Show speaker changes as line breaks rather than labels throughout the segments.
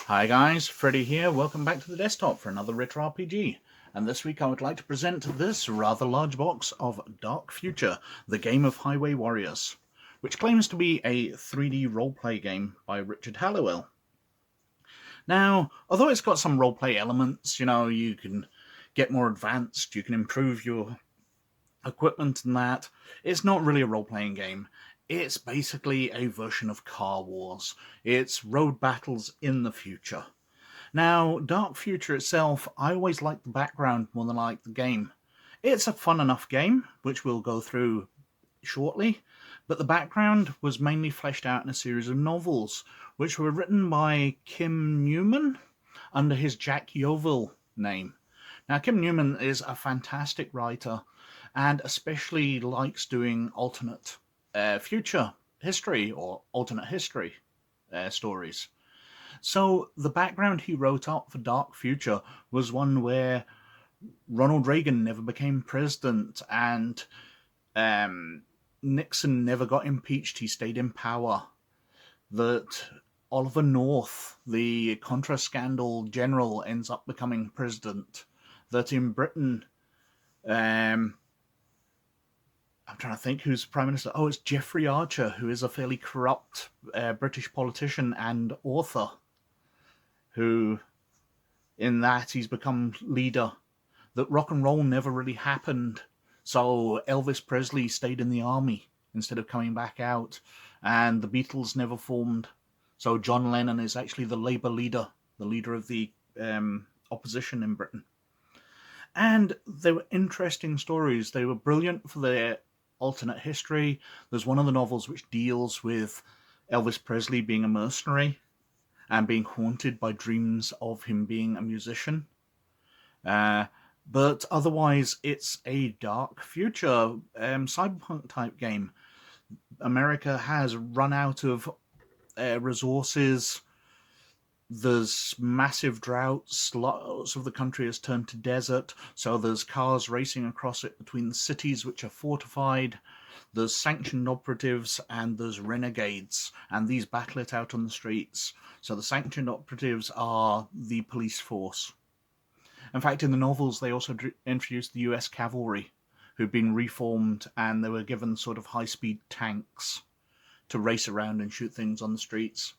Hi guys, Freddy here, welcome back to the desktop for another retro RPG. And this week I would like to present this rather large box of Dark Future, the Game of Highway Warriors, which claims to be a 3D roleplay game by Richard Halliwell. Now, although it's got some roleplay elements, you can get more advanced, you can improve your equipment and that, it's not really a role-playing game. It's basically a version of Car Wars. It's road battles in the future. Now, Dark Future itself, I always like the background more than I like the game. It's a fun enough game, which we'll go through shortly, but the background was mainly fleshed out in a series of novels, which were written by Kim Newman under his Jack Yeovil name. Now, Kim Newman is a fantastic writer and especially likes doing alternate future history or alternate history stories. So the background he wrote up for Dark Future was one where Ronald Reagan never became president and Nixon never got impeached, he stayed in power. That Oliver North, the Contra scandal general, ends up becoming president. That in Britain, I'm trying to think who's Prime Minister. Oh, it's Jeffrey Archer, who is a fairly corrupt British politician and author, who, in that, he's become leader. That rock and roll never really happened, so Elvis Presley stayed in the army instead of coming back out, and the Beatles never formed, so John Lennon is actually the Labour leader, the leader of the opposition in Britain. And they were interesting stories. They were brilliant for their alternate history. There's one of the novels which deals with Elvis Presley being a mercenary and being haunted by dreams of him being a musician. But otherwise, it's a dark future cyberpunk type game. America has run out of resources. There's massive droughts, lots of the country has turned to desert, so there's cars racing across it between the cities which are fortified. There's sanctioned operatives and there's renegades, and these battle it out on the streets. So the sanctioned operatives are the police force. In fact, in the novels, they also introduced the US cavalry, who'd been reformed, and they were given sort of high-speed tanks to race around and shoot things on the streets.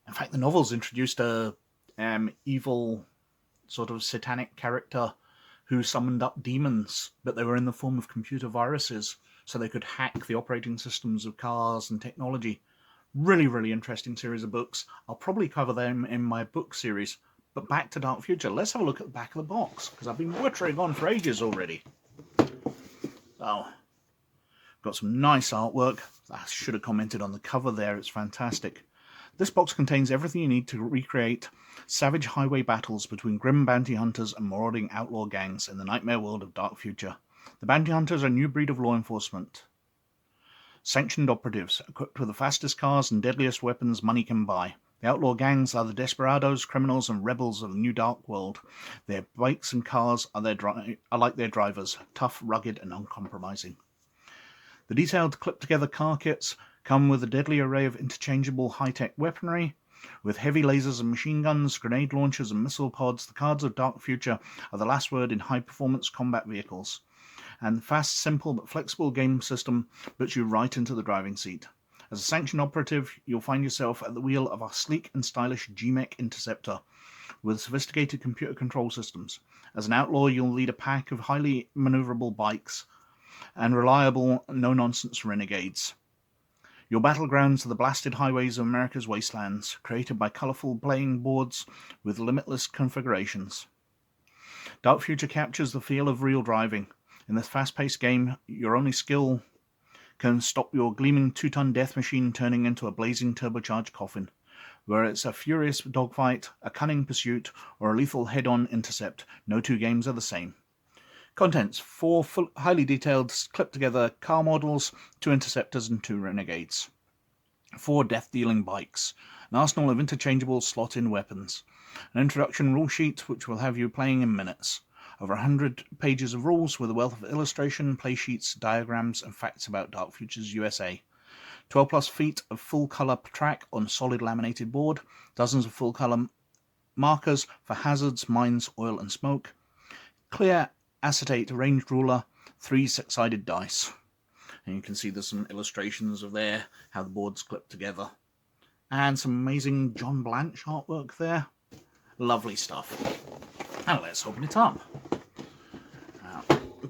In fact, the novels introduced a evil sort of satanic character who summoned up demons, but they were in the form of computer viruses, so they could hack the operating systems of cars and technology. Really, really interesting series of books. I'll probably cover them in my book series. But back to Dark Future. Let's have a look at the back of the box, because I've been wittering on for ages already. So, got some nice artwork. I should have commented on the cover there. It's fantastic. This box contains everything you need to recreate savage highway battles between grim bounty hunters and marauding outlaw gangs in the nightmare world of Dark Future. The bounty hunters are a new breed of law enforcement. Sanctioned operatives, equipped with the fastest cars and deadliest weapons money can buy. The outlaw gangs are the desperados, criminals, and rebels of the new dark world. Their bikes and cars are like their drivers, tough, rugged, and uncompromising. The detailed, clipped-together car kits come with a deadly array of interchangeable high-tech weaponry. With heavy lasers and machine guns, grenade launchers and missile pods, the cards of Dark Future are the last word in high-performance combat vehicles. And the fast, simple, but flexible game system puts you right into the driving seat. As a sanctioned operative, you'll find yourself at the wheel of a sleek and stylish GMech Interceptor with sophisticated computer control systems. As an outlaw, you'll lead a pack of highly maneuverable bikes and reliable, no-nonsense renegades. Your battlegrounds are the blasted highways of America's wastelands, created by colourful playing boards with limitless configurations. Dark Future captures the feel of real driving. In this fast-paced game, your only skill can stop your gleaming 2-ton death machine turning into a blazing turbocharged coffin. Whether it's a furious dogfight, a cunning pursuit, or a lethal head-on intercept, no two games are the same. Contents: 4 highly detailed, clipped-together car models, 2 interceptors and 2 renegades. 4 death-dealing bikes. An arsenal of interchangeable slot-in weapons. An introduction rule sheet which will have you playing in minutes. Over 100 pages of rules with a wealth of illustration, play sheets, diagrams, and facts about Dark Futures USA. 12 plus feet of full colour track on solid laminated board, dozens of full colour markers for hazards, mines, oil and smoke, clear acetate ranged ruler, 3 six-sided dice. And you can see there's some illustrations of there, how the board's clipped together. And some amazing John Blanche artwork there. Lovely stuff. And let's open it up.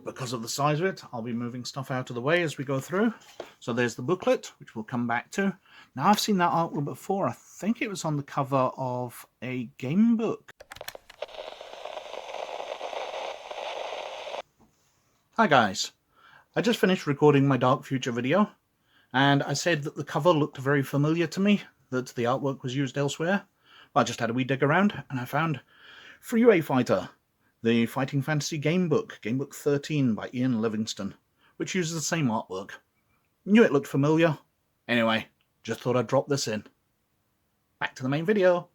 Because of the size of it, I'll be moving stuff out of the way as we go through. So there's the booklet, which we'll come back to. Now, I've seen that artwork before. I think it was on the cover of a game book. Hi guys. I just finished recording my Dark Future video, and I said that the cover looked very familiar to me, that the artwork was used elsewhere. Well, I just had a wee dig around, and I found Freeway Fighter, the Fighting Fantasy Game Book 13 by Ian Livingston, which uses the same artwork. Knew it looked familiar. Anyway, just thought I'd drop this in. Back to the main video.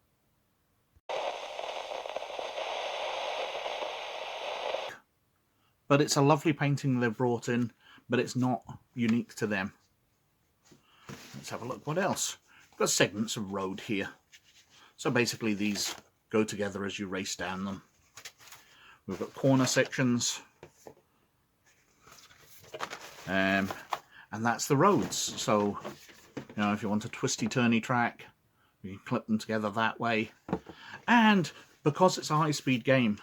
But it's a lovely painting they've brought in, but it's not unique to them. Let's have a look what else. We've got segments of road here. So basically these go together as you race down them. We've got corner sections. And that's the roads. So, you know, if you want a twisty-turny track, you can clip them together that way. And because it's a high-speed game,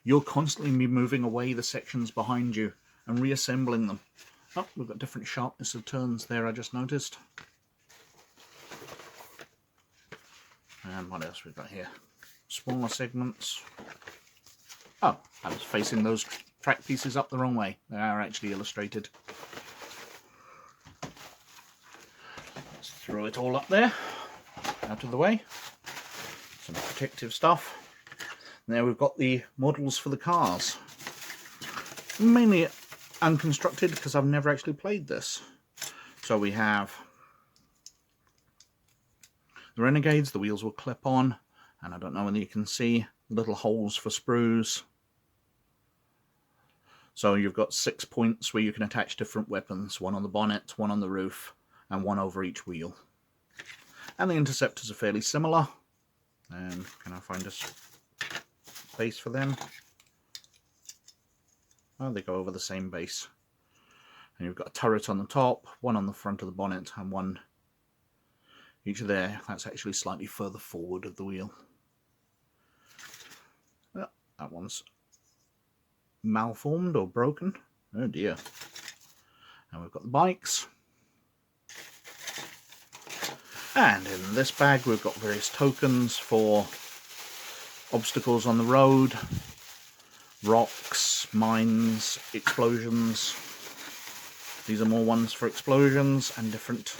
you'll constantly be moving away the sections behind you and reassembling them. Oh, we've got different sharpness of turns there, I just noticed. And what else we've got here? Smaller segments. Oh, I was facing those track pieces up the wrong way. They are actually illustrated. Let's throw it all up there, out of the way. Some protective stuff. And there we've got the models for the cars. Mainly unconstructed because I've never actually played this. So we have the Renegades, the wheels will clip on, and I don't know whether you can see little holes for sprues. So you've got 6 points where you can attach different weapons, one on the bonnet, one on the roof, and one over each wheel. And the interceptors are fairly similar. And can I find a base for them? Oh, they go over the same base. And you've got a turret on the top, one on the front of the bonnet, and one each there. That's actually slightly further forward of the wheel. Oh, that one's malformed or broken. Oh dear. And we've got the bikes. And in this bag we've got various tokens for obstacles on the road, rocks, mines, explosions. These are more ones for explosions and different.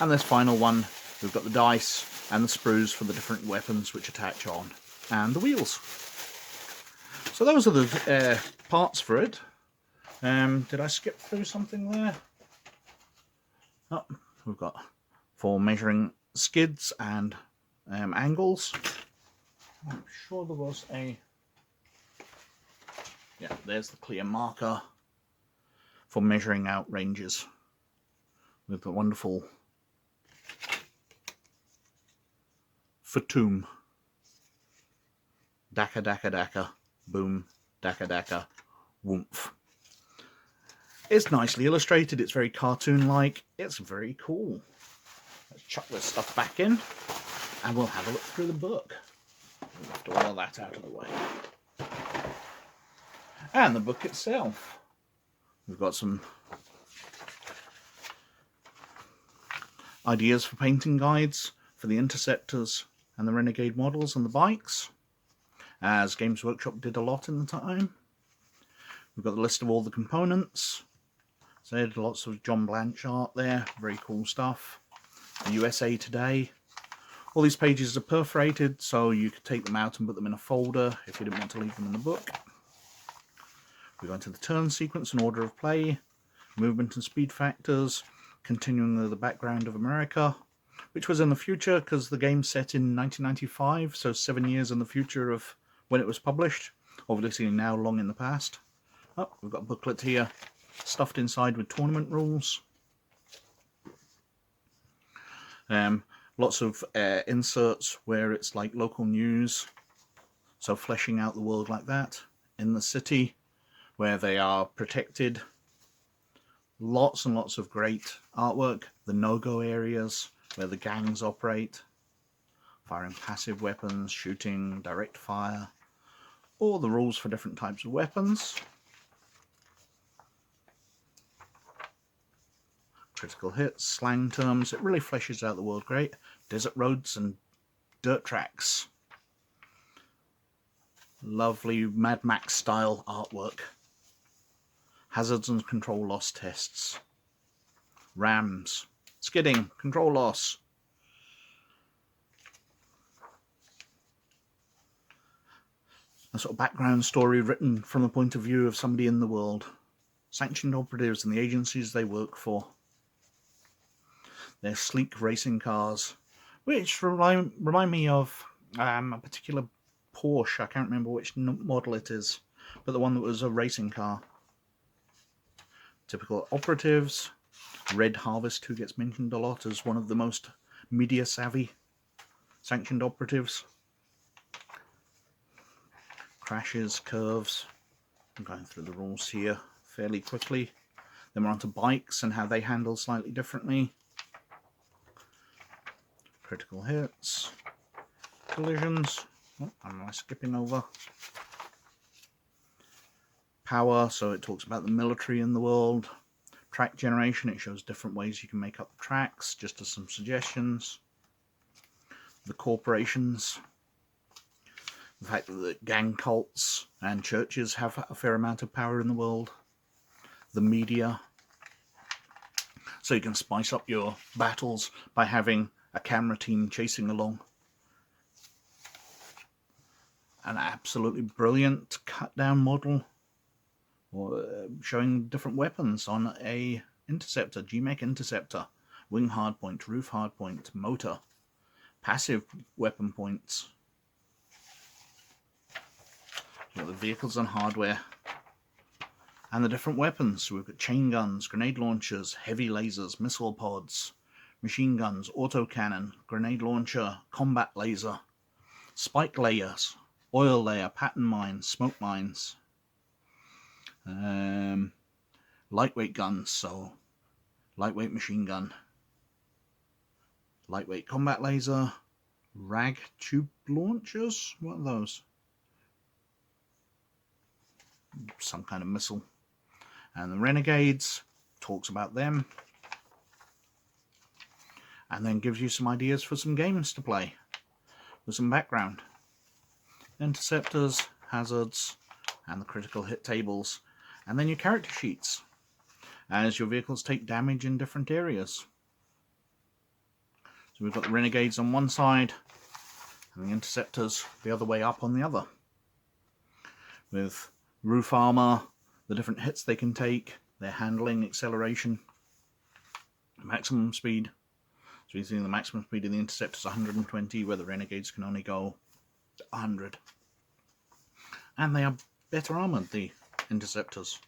And this final one, we've got the dice and the sprues for the different weapons which attach on, and the wheels. So those are the parts for it. Did I skip through something there? Oh, we've got for measuring skids and angles. I'm sure there was a... Yeah, there's the clear marker for measuring out ranges with the wonderful Fatum. Daka daka daka, boom, daka daka, woomph. It's nicely illustrated, it's very cartoon-like, it's very cool. Let's chuck this stuff back in, and we'll have a look through the book. After all that out of the way. And the book itself. We've got some ideas for painting guides for the interceptors and the Renegade models and the bikes, as Games Workshop did a lot in the time. We've got the list of all the components. So there's lots of John Blanche art there, very cool stuff. The USA Today. All these pages are perforated, so you could take them out and put them in a folder if you didn't want to leave them in the book. We go into the turn sequence and order of play, movement and speed factors, continuing with the background of America, which was in the future because the game's set in 1995, so 7 years in the future of when it was published. obviously now long in the past. Oh, we've got a booklet here, stuffed inside with tournament rules. Lots of inserts where it's like local news, so fleshing out the world like that. In the city, where they are protected. Lots and lots of great artwork. The no-go areas, where the gangs operate. Firing passive weapons, shooting, direct fire. All the rules for different types of weapons. Critical hits, slang terms. It really fleshes out the world great. Desert roads and dirt tracks. Lovely Mad Max style artwork. Hazards and control loss tests. Rams. Skidding. Control loss. A sort of background story written from the point of view of somebody in the world. Sanctioned operatives and the agencies they work for. Their sleek racing cars, which remind me of a particular Porsche. I can't remember which model it is, but the one that was a racing car. Typical operatives. Red Harvest, who gets mentioned a lot as one of the most media-savvy sanctioned operatives. Crashes, curves. I'm going through the rules here fairly quickly. Then we're on to bikes and how they handle slightly differently. Critical hits. Collisions. Oh, am I skipping over? Power, so it talks about the military in the world. Track generation, it shows different ways you can make up the tracks, just as some suggestions. The corporations. The fact that the gang cults and churches have a fair amount of power in the world. The media. So you can spice up your battles by having a camera team chasing along. An absolutely brilliant cut-down model showing different weapons on a interceptor, GMEC interceptor, wing hardpoint, roof hardpoint, motor, passive weapon points. Got the vehicles and hardware, and the different weapons. So we've got chain guns, grenade launchers, heavy lasers, missile pods, machine guns, autocannon, grenade launcher, combat laser, spike layers, oil layer, pattern mines, smoke mines. Lightweight guns, so lightweight machine gun, lightweight combat laser, rag tube launchers, what are those? Some kind of missile. And the renegades, talks about them, and then gives you some ideas for some games to play with some background. Interceptors, hazards, and the critical hit tables, and then your character sheets as your vehicles take damage in different areas. So we've got the renegades on one side and the interceptors the other way up on the other, with roof armor, the different hits they can take, their handling, acceleration, maximum speed. So you see the maximum speed of the interceptors is 120, where the renegades can only go 100. And they are better armored, the interceptors.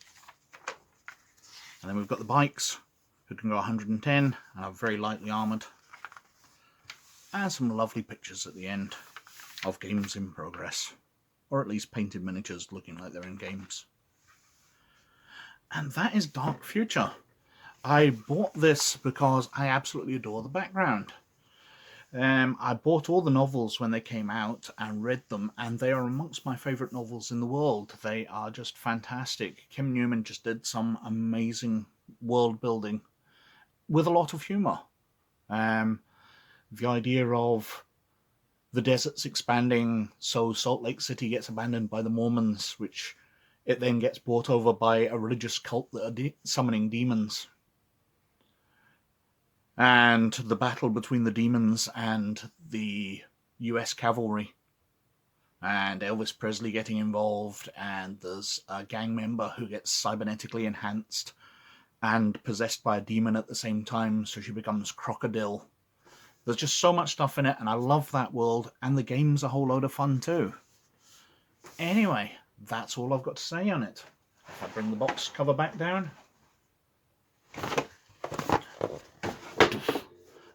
And then we've got the bikes, who can go 110 and are very lightly armored. And some lovely pictures at the end of games in progress, or at least painted miniatures looking like they're in games. And that is Dark Future. I bought this because I absolutely adore the background. I bought all the novels when they came out and read them, and they are amongst my favourite novels in the world. They are just fantastic. Kim Newman just did some amazing world building with a lot of humour. The idea of the deserts expanding, so Salt Lake City gets abandoned by the Mormons, which it then gets brought over by a religious cult that are summoning demons. And the battle between the demons and the US cavalry, and Elvis Presley getting involved, and there's a gang member who gets cybernetically enhanced and possessed by a demon at the same time, so she becomes Crocodile. There's just so much stuff in it, and I love that world, and the game's a whole load of fun too. Anyway, that's all I've got to say on it. If I bring the box cover back down,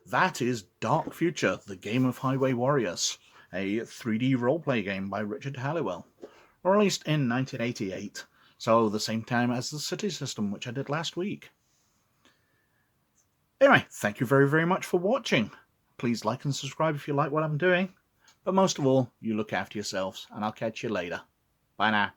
that is Dark Future, the Game of Highway Warriors, a 3D roleplay game by Richard Halliwell, released in 1988, so the same time as the City System, which I did last week. Anyway, thank you very, very much for watching. Please like and subscribe if you like what I'm doing. But most of all, you look after yourselves, and I'll catch you later. Bye now.